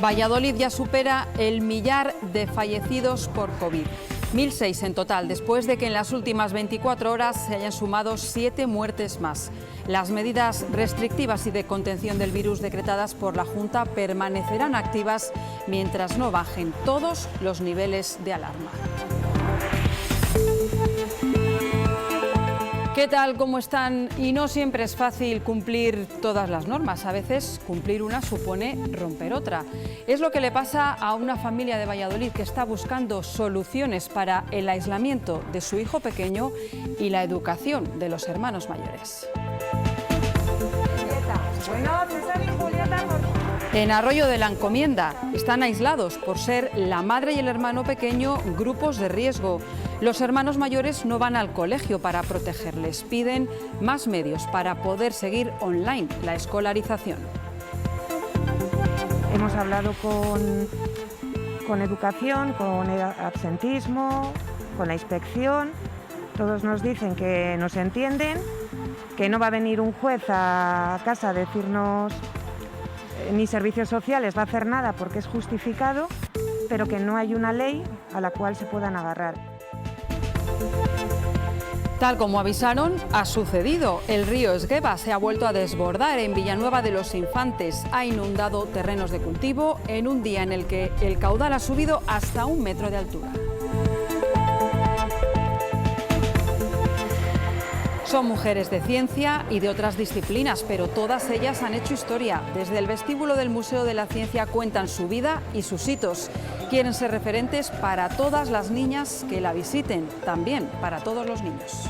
Valladolid ya supera el millar de fallecidos por COVID. 1.006 en total, después de que en las últimas 24 horas se hayan sumado 7 muertes más. Las medidas restrictivas y de contención del virus decretadas por la Junta permanecerán activas mientras no bajen todos los niveles de alarma. ¿Qué tal? ¿Cómo están? Y no siempre es fácil cumplir todas las normas. A veces cumplir una supone romper otra. Es lo que le pasa a una familia de Valladolid que está buscando soluciones para el aislamiento de su hijo pequeño y la educación de los hermanos mayores. En Arroyo de la Encomienda están aislados por ser la madre y el hermano pequeño grupos de riesgo. Los hermanos mayores no van al colegio para protegerles, piden más medios para poder seguir online la escolarización. Hemos hablado con educación, con el absentismo, con la inspección. Todos nos dicen que nos entienden, que no va a venir un juez a casa a decirnos ni servicios sociales va a hacer nada porque es justificado, pero que no hay una ley a la cual se puedan agarrar. Tal como avisaron, ha sucedido. El río Esgueva se ha vuelto a desbordar en Villanueva de los Infantes. Ha inundado terrenos de cultivo en un día en el que el caudal ha subido hasta 1 metro de altura. Son mujeres de ciencia y de otras disciplinas, pero todas ellas han hecho historia. Desde el vestíbulo del Museo de la Ciencia cuentan su vida y sus hitos. Quieren ser referentes para todas las niñas que la visiten, también para todos los niños.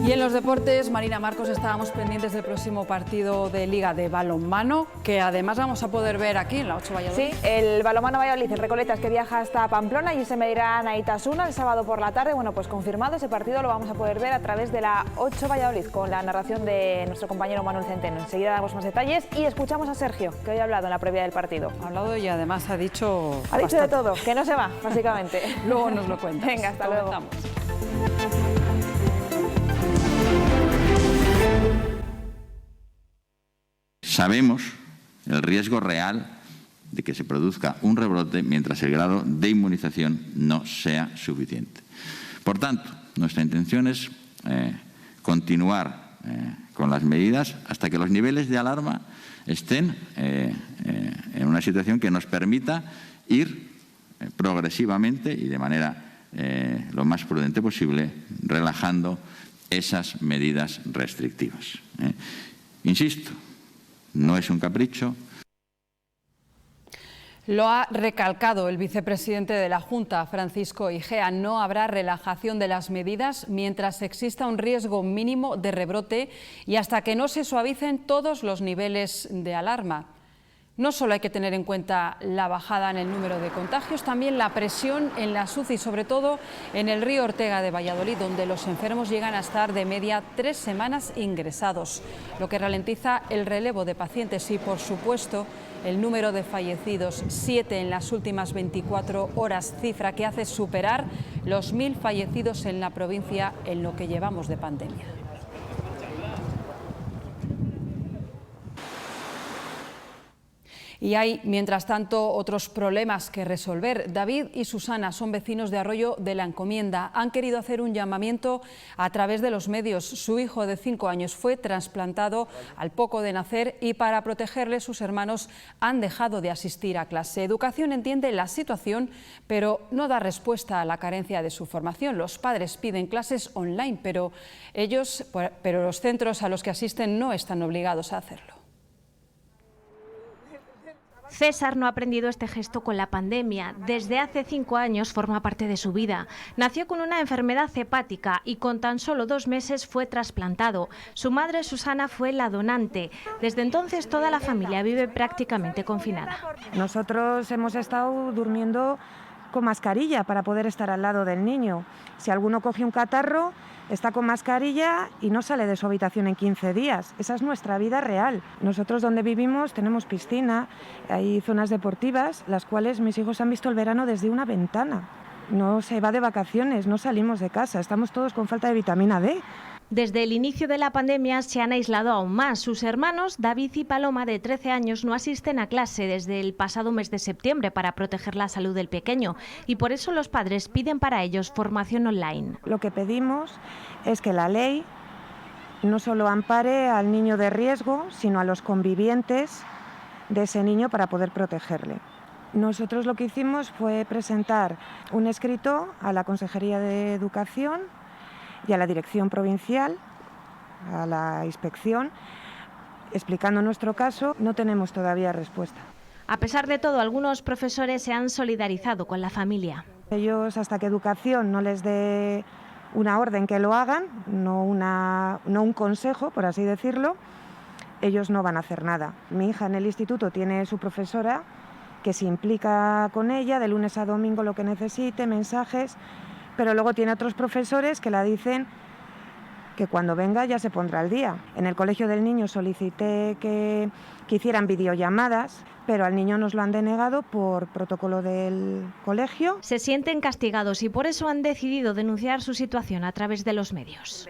Y en los deportes, Marina Marcos, estábamos pendientes del próximo partido de Liga de Balonmano, que además vamos a poder ver aquí en la 8 Valladolid. Sí, el Balonmano Valladolid, el Recoletas, que viaja hasta Pamplona y se medirán a Itasuna el sábado por la tarde. Bueno, pues confirmado, ese partido lo vamos a poder ver a través de la 8 Valladolid, con la narración de nuestro compañero Manuel Centeno. Enseguida damos más detalles y escuchamos a Sergio, que hoy ha hablado en la previa del partido. Ha hablado y además ha dicho... Ha dicho de todo, que no se va, básicamente. Luego nos lo cuentas. Venga, hasta luego. Sabemos el riesgo real de que se produzca un rebrote mientras el grado de inmunización no sea suficiente. Por tanto, nuestra intención es continuar con las medidas hasta que los niveles de alarma estén en una situación que nos permita ir progresivamente y de manera lo más prudente posible relajando esas medidas restrictivas. Insisto, no es un capricho. Lo ha recalcado el vicepresidente de la Junta, Francisco Igea. No habrá relajación de las medidas mientras exista un riesgo mínimo de rebrote y hasta que no se suavicen todos los niveles de alarma. No solo hay que tener en cuenta la bajada en el número de contagios, también la presión en las UCI, sobre todo en el Río Ortega de Valladolid, donde los enfermos llegan a estar de media 3 semanas ingresados, lo que ralentiza el relevo de pacientes y, por supuesto, el número de fallecidos, 7 en las últimas 24 horas, cifra que hace superar los 1.000 fallecidos en la provincia en lo que llevamos de pandemia. Y hay, mientras tanto, otros problemas que resolver. David y Susana son vecinos de Arroyo de la Encomienda. Han querido hacer un llamamiento a través de los medios. Su hijo de 5 años fue trasplantado al poco de nacer y para protegerle sus hermanos han dejado de asistir a clase. Educación entiende la situación, pero no da respuesta a la carencia de su formación. Los padres piden clases online, pero los centros a los que asisten no están obligados a hacerlo. César no ha aprendido este gesto con la pandemia. Desde hace 5 años forma parte de su vida. Nació con una enfermedad hepática y con tan solo 2 meses fue trasplantado. Su madre, Susana, fue la donante. Desde entonces toda la familia vive prácticamente confinada. Nosotros hemos estado durmiendo con mascarilla para poder estar al lado del niño. Si alguno coge un catarro, está con mascarilla y no sale de su habitación en 15 días. Esa es nuestra vida real. Nosotros donde vivimos tenemos piscina, hay zonas deportivas, las cuales mis hijos han visto el verano desde una ventana. No se va de vacaciones, no salimos de casa, estamos todos con falta de vitamina D. Desde el inicio de la pandemia se han aislado aún más. Sus hermanos, David y Paloma, de 13 años, no asisten a clase desde el pasado mes de septiembre para proteger la salud del pequeño y por eso los padres piden para ellos formación online. Lo que pedimos es que la ley no solo ampare al niño de riesgo, sino a los convivientes de ese niño para poder protegerle. Nosotros lo que hicimos fue presentar un escrito a la Consejería de Educación y a la Dirección Provincial, a la Inspección, explicando nuestro caso. No tenemos todavía respuesta. A pesar de todo, algunos profesores se han solidarizado con la familia. Ellos, hasta que Educación no les dé una orden que lo hagan, no un consejo, por así decirlo, ellos no van a hacer nada. Mi hija en el instituto tiene su profesora que se implica con ella de lunes a domingo lo que necesite, mensajes, pero luego tiene otros profesores que la dicen que cuando venga ya se pondrá al día. En el colegio del niño solicité que hicieran videollamadas, pero al niño nos lo han denegado por protocolo del colegio. Se sienten castigados y por eso han decidido denunciar su situación a través de los medios.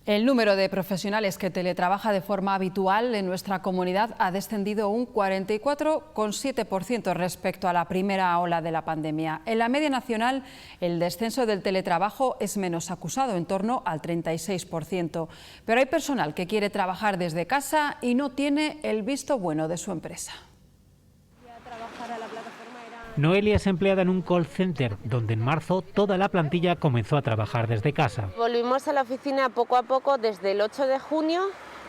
El número de profesionales que teletrabaja de forma habitual en nuestra comunidad ha descendido un 44,7% respecto a la primera ola de la pandemia. En la media nacional, el descenso del teletrabajo es menos acusado, en torno al 36%. Pero hay personal que quiere trabajar desde casa y no tiene el visto bueno de su empresa. Noelia es empleada en un call center, donde en marzo toda la plantilla comenzó a trabajar desde casa. Volvimos a la oficina poco a poco desde el 8 de junio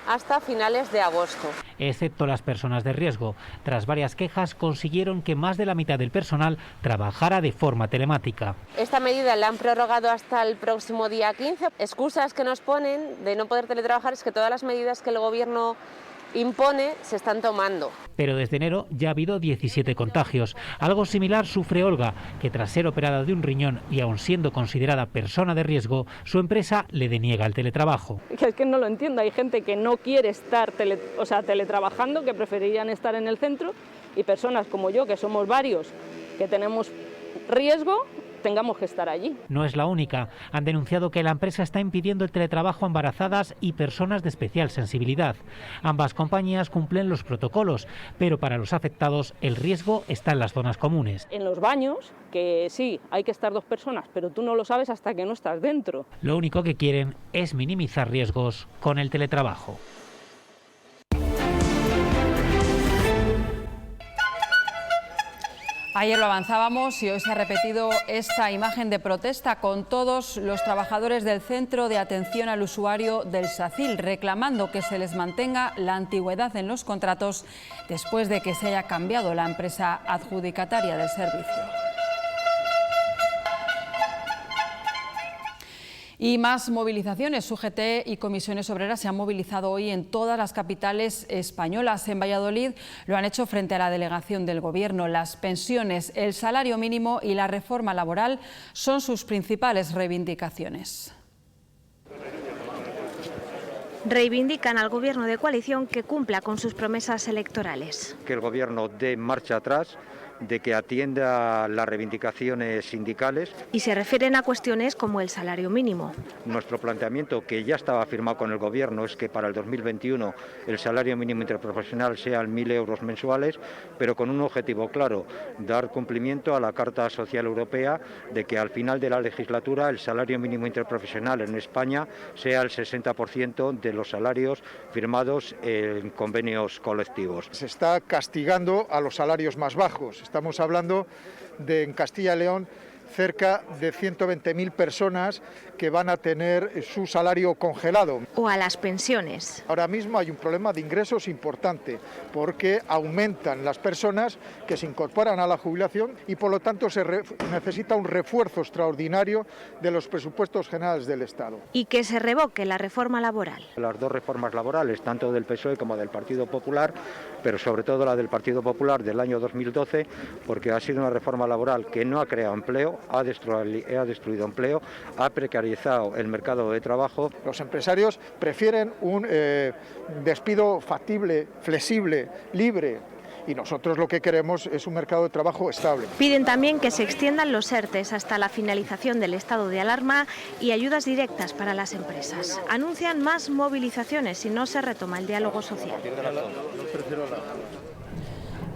hasta finales de agosto. Excepto las personas de riesgo. Tras varias quejas, consiguieron que más de la mitad del personal trabajara de forma telemática. Esta medida la han prorrogado hasta el próximo día 15. Excusas que nos ponen de no poder teletrabajar es que todas las medidas que el Gobierno impone se están tomando. Pero desde enero ya ha habido 17 contagios. Algo similar sufre Olga, que tras ser operada de un riñón y aun siendo considerada persona de riesgo, su empresa le deniega el teletrabajo. Es que no lo entiendo, hay gente que no quiere estar teletrabajando, que preferirían estar en el centro, y personas como yo, que somos varios, que tenemos riesgo, tengamos que estar allí. No es la única. Han denunciado que la empresa está impidiendo el teletrabajo a embarazadas y personas de especial sensibilidad. Ambas compañías cumplen los protocolos, pero para los afectados el riesgo está en las zonas comunes. En los baños, que sí, hay que estar 2 personas, pero tú no lo sabes hasta que no estás dentro. Lo único que quieren es minimizar riesgos con el teletrabajo. Ayer lo avanzábamos y hoy se ha repetido esta imagen de protesta con todos los trabajadores del Centro de Atención al Usuario del SACIL, reclamando que se les mantenga la antigüedad en los contratos después de que se haya cambiado la empresa adjudicataria del servicio. Y más movilizaciones. UGT y comisiones obreras se han movilizado hoy en todas las capitales españolas. En Valladolid lo han hecho frente a la delegación del Gobierno. Las pensiones, el salario mínimo y la reforma laboral son sus principales reivindicaciones. Reivindican al Gobierno de coalición que cumpla con sus promesas electorales. Que el Gobierno dé marcha atrás, de que atienda las reivindicaciones sindicales. Y se refieren a cuestiones como el salario mínimo. Nuestro planteamiento, que ya estaba firmado con el Gobierno, es que para el 2021 el salario mínimo interprofesional sea 1.000 euros mensuales, pero con un objetivo claro: dar cumplimiento a la Carta Social Europea de que al final de la legislatura el salario mínimo interprofesional en España sea el 60% de los salarios firmados en convenios colectivos. Se está castigando a los salarios más bajos. Estamos hablando de, en Castilla y León, cerca de 120.000 personas que van a tener su salario congelado. O a las pensiones. Ahora mismo hay un problema de ingresos importante porque aumentan las personas que se incorporan a la jubilación y por lo tanto se necesita un refuerzo extraordinario de los presupuestos generales del Estado. Y que se revoque la reforma laboral. Las 2 reformas laborales, tanto del PSOE como del Partido Popular, pero sobre todo la del Partido Popular del año 2012, porque ha sido una reforma laboral que no ha creado empleo, ha destruido empleo, ha precarizado el mercado de trabajo. Los empresarios prefieren un despido factible, flexible, libre, y nosotros lo que queremos es un mercado de trabajo estable. Piden también que se extiendan los ERTEs hasta la finalización del estado de alarma y ayudas directas para las empresas. Anuncian más movilizaciones si no se retoma el diálogo social.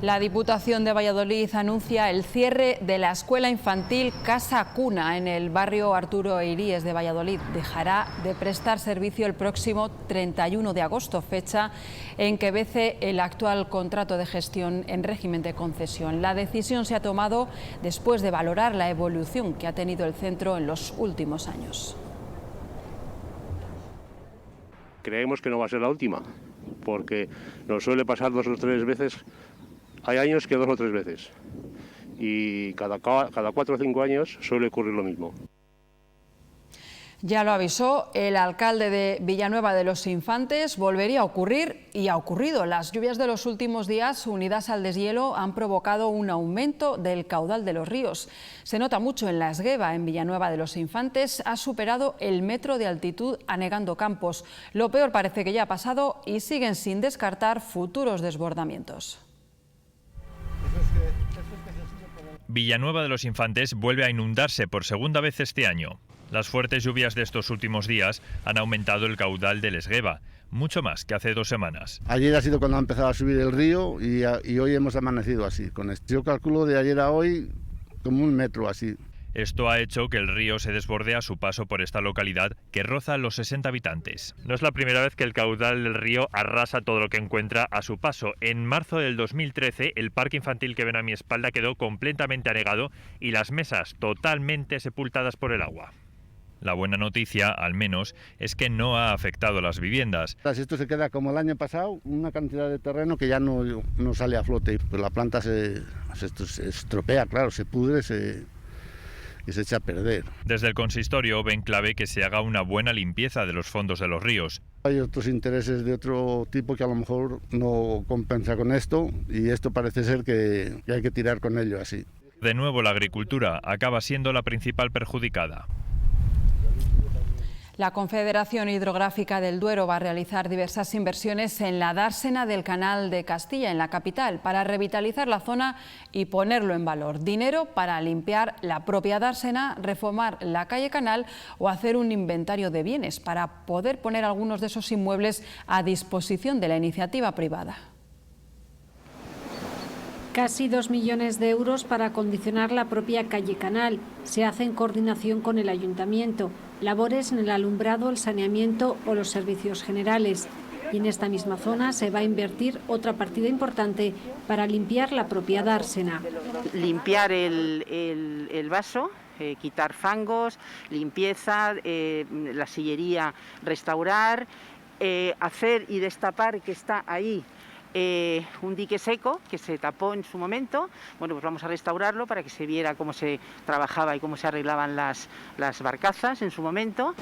La Diputación de Valladolid anuncia el cierre de la escuela infantil Casa Cuna en el barrio Arturo Eiríes de Valladolid. Dejará de prestar servicio el próximo 31 de agosto, fecha en que vence el actual contrato de gestión en régimen de concesión. La decisión se ha tomado después de valorar la evolución que ha tenido el centro en los últimos años. Creemos que no va a ser la última, porque nos suele pasar 2 o 3 veces. Hay años que 2 o 3 veces y cada 4 o 5 años suele ocurrir lo mismo. Ya lo avisó el alcalde de Villanueva de los Infantes, volvería a ocurrir y ha ocurrido. Las lluvias de los últimos días, unidas al deshielo, han provocado un aumento del caudal de los ríos. Se nota mucho en la Esgueva, en Villanueva de los Infantes, ha superado el metro de altitud anegando campos. Lo peor parece que ya ha pasado y siguen sin descartar futuros desbordamientos. Villanueva de los Infantes vuelve a inundarse por segunda vez este año. Las fuertes lluvias de estos últimos días han aumentado el caudal del Esgueva, mucho más que hace 2 semanas. Ayer ha sido cuando ha empezado a subir el río y hoy hemos amanecido así. Con esto. Yo calculo de ayer a hoy como 1 metro así. Esto ha hecho que el río se desborde a su paso por esta localidad, que roza los 60 habitantes. No es la primera vez que el caudal del río arrasa todo lo que encuentra a su paso. En marzo del 2013, el parque infantil que ven a mi espalda quedó completamente anegado y las mesas totalmente sepultadas por el agua. La buena noticia, al menos, es que no ha afectado las viviendas. Si esto se queda como el año pasado, una cantidad de terreno que ya no sale a flote, pues la planta se estropea, claro, se pudre, y se echa a perder. Desde el consistorio ven clave que se haga una buena limpieza de los fondos de los ríos. Hay otros intereses de otro tipo que a lo mejor no compensa con esto y esto parece ser que hay que tirar con ello así. De nuevo la agricultura acaba siendo la principal perjudicada. La Confederación Hidrográfica del Duero va a realizar diversas inversiones en la dársena del Canal de Castilla, en la capital, para revitalizar la zona y ponerlo en valor. Dinero para limpiar la propia dársena, reformar la calle Canal o hacer un inventario de bienes para poder poner algunos de esos inmuebles a disposición de la iniciativa privada. Casi 2 millones de euros para acondicionar la propia calle Canal. Se hace en coordinación con el ayuntamiento. Labores en el alumbrado, el saneamiento o los servicios generales. Y en esta misma zona se va a invertir otra partida importante para limpiar la propia dársena. Limpiar el vaso, quitar fangos, limpieza, la sillería restaurar, hacer y destapar que está ahí. Un dique seco que se tapó en su momento, bueno, pues vamos a restaurarlo para que se viera cómo se trabajaba y cómo se arreglaban las barcazas en su momento.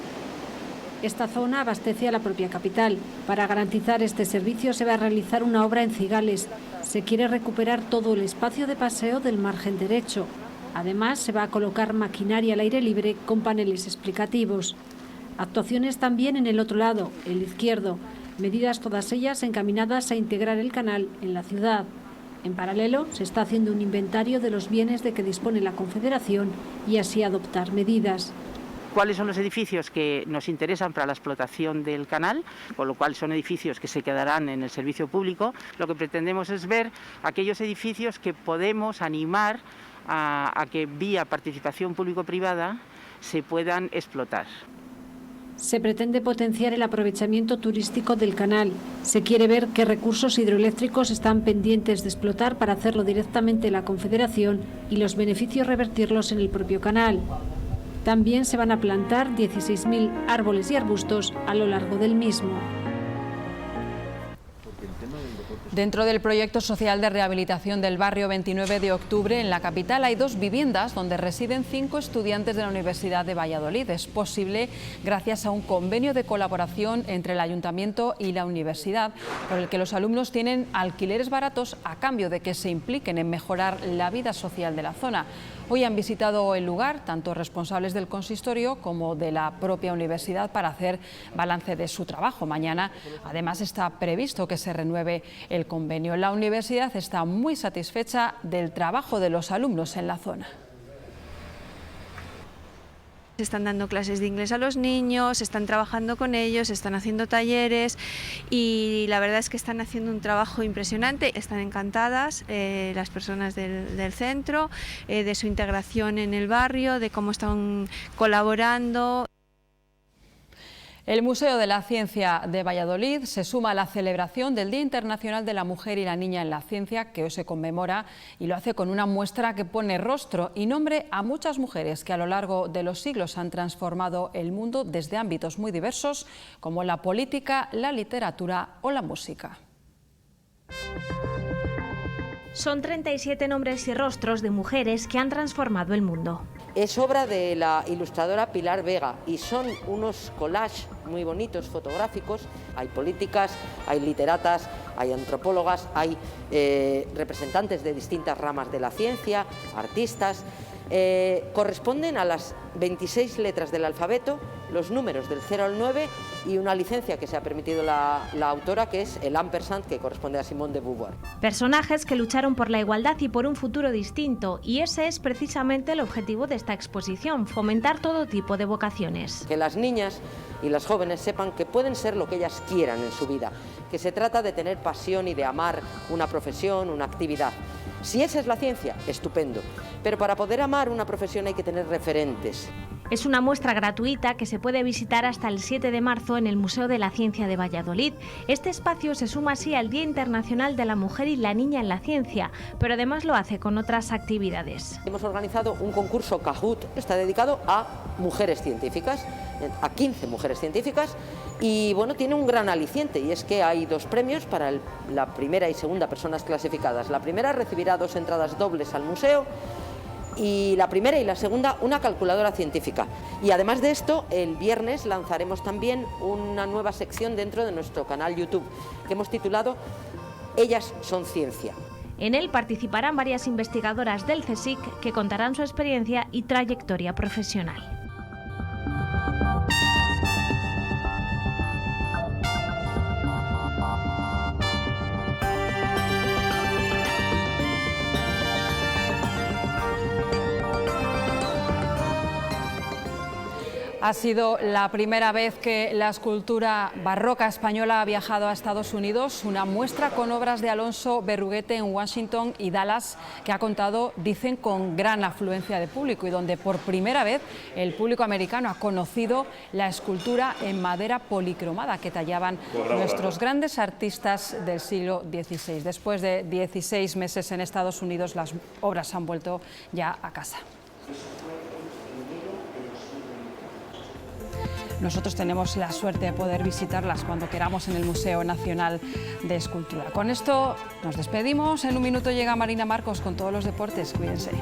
Esta zona abastece a la propia capital. Para garantizar este servicio se va a realizar una obra en Cigales. Se quiere recuperar todo el espacio de paseo del margen derecho. Además, se va a colocar maquinaria al aire libre con paneles explicativos. Actuaciones también en el otro lado, el izquierdo. Medidas todas ellas encaminadas a integrar el canal en la ciudad. En paralelo, se está haciendo un inventario de los bienes de que dispone la Confederación y así adoptar medidas. ¿Cuáles son los edificios que nos interesan para la explotación del canal? Con lo cual son edificios que se quedarán en el servicio público. Lo que pretendemos es ver aquellos edificios que podemos animar a que vía participación público-privada se puedan explotar. Se pretende potenciar el aprovechamiento turístico del canal. Se quiere ver qué recursos hidroeléctricos están pendientes de explotar para hacerlo directamente la Confederación y los beneficios revertirlos en el propio canal. También se van a plantar 16.000 árboles y arbustos a lo largo del mismo. Dentro del proyecto social de rehabilitación del barrio 29 de octubre, en la capital hay 2 viviendas donde residen 5 estudiantes de la Universidad de Valladolid. Es posible gracias a un convenio de colaboración entre el ayuntamiento y la universidad, por el que los alumnos tienen alquileres baratos a cambio de que se impliquen en mejorar la vida social de la zona. Hoy han visitado el lugar tanto responsables del consistorio como de la propia universidad para hacer balance de su trabajo. Mañana, además, está previsto que se renueve el el convenio. La universidad está muy satisfecha del trabajo de los alumnos en la zona. Están dando clases de inglés a los niños, están trabajando con ellos, están haciendo talleres y la verdad es que están haciendo un trabajo impresionante. Están encantadas las personas del centro, de su integración en el barrio, de cómo están colaborando. El Museo de la Ciencia de Valladolid se suma a la celebración del Día Internacional de la Mujer y la Niña en la Ciencia, que hoy se conmemora, y lo hace con una muestra que pone rostro y nombre a muchas mujeres que a lo largo de los siglos han transformado el mundo desde ámbitos muy diversos, como la política, la literatura o la música. Son 37 nombres y rostros de mujeres que han transformado el mundo. Es obra de la ilustradora Pilar Vega y son unos collages muy bonitos, fotográficos. Hay políticas, hay literatas, hay antropólogas, hay representantes de distintas ramas de la ciencia, artistas. Corresponden a las 26 letras del alfabeto, los números del 0 al 9 y una licencia que se ha permitido la autora, que es el ampersand, que corresponde a Simone de Beauvoir. Personajes que lucharon por la igualdad y por un futuro distinto, y ese es precisamente el objetivo de esta exposición, fomentar todo tipo de vocaciones. Que las niñas y las jóvenes sepan que pueden ser lo que ellas quieran en su vida, que se trata de tener pasión y de amar una profesión, una actividad. Si esa es la ciencia, estupendo, pero para poder amar una profesión hay que tener referentes. Es una muestra gratuita que se puede visitar hasta el 7 de marzo en el Museo de la Ciencia de Valladolid. Este espacio se suma así al Día Internacional de la Mujer y la Niña en la Ciencia, pero además lo hace con otras actividades. Hemos organizado un concurso Kahoot, está dedicado a mujeres científicas, a 15 mujeres científicas, y bueno, tiene un gran aliciente, y es que hay 2 premios para la primera y segunda personas clasificadas. La primera recibirá 2 entradas dobles al museo, y la primera y la segunda una calculadora científica. Y además de esto, el viernes lanzaremos también una nueva sección dentro de nuestro canal YouTube que hemos titulado Ellas son ciencia. En él participarán varias investigadoras del CSIC que contarán su experiencia y trayectoria profesional. Ha sido la primera vez que la escultura barroca española ha viajado a Estados Unidos, una muestra con obras de Alonso Berruguete en Washington y Dallas, que ha contado, dicen, con gran afluencia de público y donde por primera vez el público americano ha conocido la escultura en madera policromada que tallaban nuestros grandes artistas del siglo XVI. Después de 16 meses en Estados Unidos, las obras han vuelto ya a casa. Nosotros tenemos la suerte de poder visitarlas cuando queramos en el Museo Nacional de Escultura. Con esto nos despedimos. En un minuto llega Marina Marcos con todos los deportes. Cuídense.